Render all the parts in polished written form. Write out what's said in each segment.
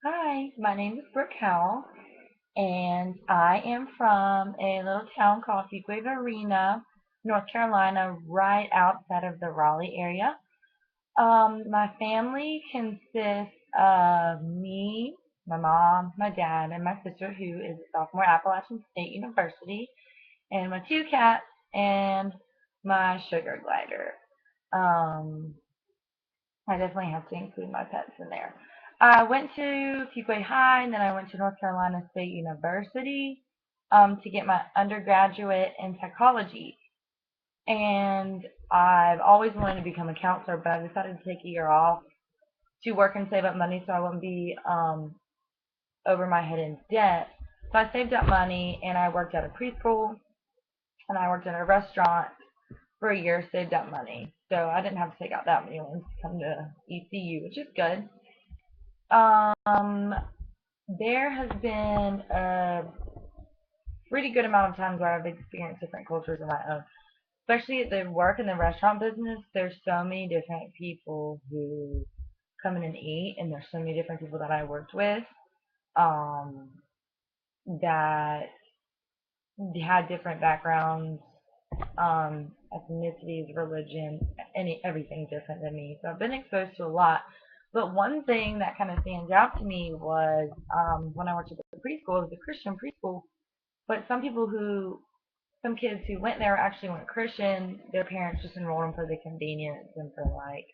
Hi, my name is Brooke Howell, and I am from a little town called Fuquay Varina, North Carolina, right outside of the Raleigh area. My family consists of me, my mom, my dad, and my sister, who is a sophomore at Appalachian State University, and my two cats and my sugar glider. Um, I definitely have to include my pets in there. I went to Fuquay High, and then I went to North Carolina State University to get my undergraduate in psychology. And I've always wanted to become a counselor, but I decided to take a year off to work and save up money so I wouldn't be over my head in debt. So I saved up money, and I worked at a preschool, and I worked at a restaurant for a year, saved up money. So I didn't have to take out that many loans to come to ECU, which is good. Um, there has been a pretty good amount of times where I've experienced different cultures of my own. Especially at the work in the restaurant business, there's so many different people who come in and eat, and there's so many different people that I worked with um, that had different backgrounds, ethnicities, religion, everything different than me. So I've been exposed to a lot. But one thing that kind of stands out to me was when I worked at the preschool, it was a Christian preschool, but some kids who went there actually weren't Christian. Their parents just enrolled them for the convenience and for like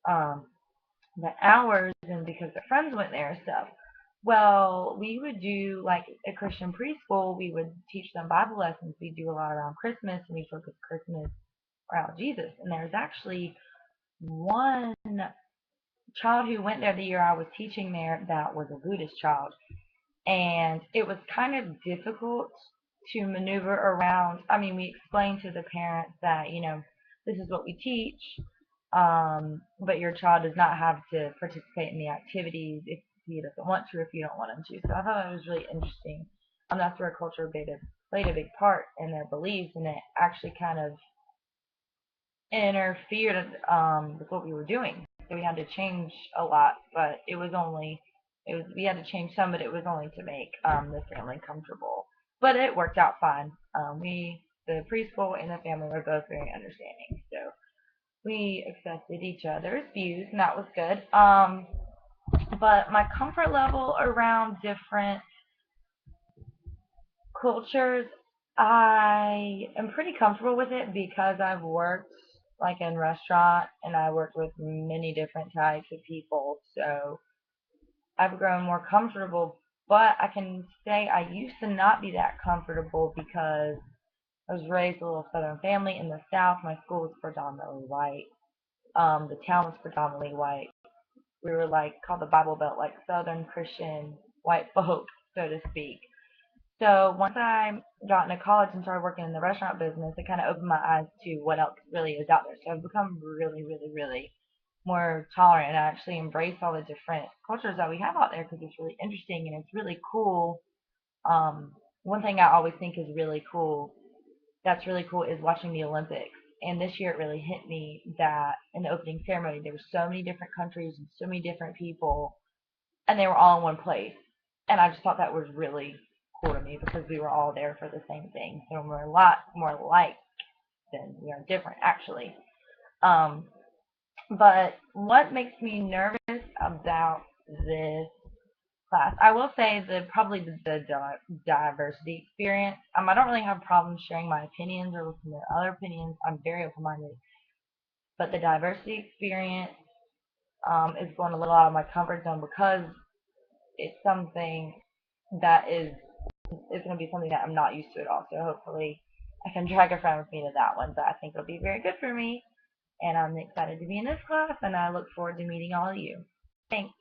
um, the hours and because their friends went there and stuff. Well, we would do like a Christian preschool. We would teach them Bible lessons. We do a lot around Christmas, and we focus Christmas around Jesus. And there's actually one child who went there the year I was teaching there that was a Buddhist child, and it was kind of difficult to maneuver around. I mean, we explained to the parents that this is what we teach, but your child does not have to participate in the activities if he doesn't want to, or if you don't want him to. So I thought that was really interesting. That's where culture played a big part in their beliefs, and it actually kind of interfered with what we were doing. So we had to change a lot, but we had to change some, but it was only to make the family comfortable. But it worked out fine. The preschool and the family were both very understanding, so we accepted each other's views, and that was good. But my comfort level around different cultures, I am pretty comfortable with it because I've worked like in restaurant and I worked with many different types of people. So I've grown more comfortable, but I can say I used to not be that comfortable because I was raised a little Southern family in the South. My school was predominantly white. The town was predominantly white. We were like called the Bible Belt, like Southern Christian white folk, so to speak. So once I got into college and started working in the restaurant business, it kind of opened my eyes to what else really is out there. So I've become really, really, really more tolerant and I actually embrace all the different cultures that we have out there because it's really interesting and it's really cool. One thing I always think is that's really cool, is watching the Olympics. And this year it really hit me that in the opening ceremony there were so many different countries and so many different people, and they were all in one place. And I just thought that was really cool to me because we were all there for the same thing. So we're a lot more alike than we are different, actually. Um, but what makes me nervous about this class? I will say that probably the diversity experience. I don't really have problems sharing my opinions or listening to other opinions. I'm very open-minded. But the diversity experience is going a little out of my comfort zone because it's something that is going to be something that I'm not used to at all. So hopefully I can drag a friend with me to that one. But I think it'll be very good for me. And I'm excited to be in this class, and I look forward to meeting all of you. Thanks.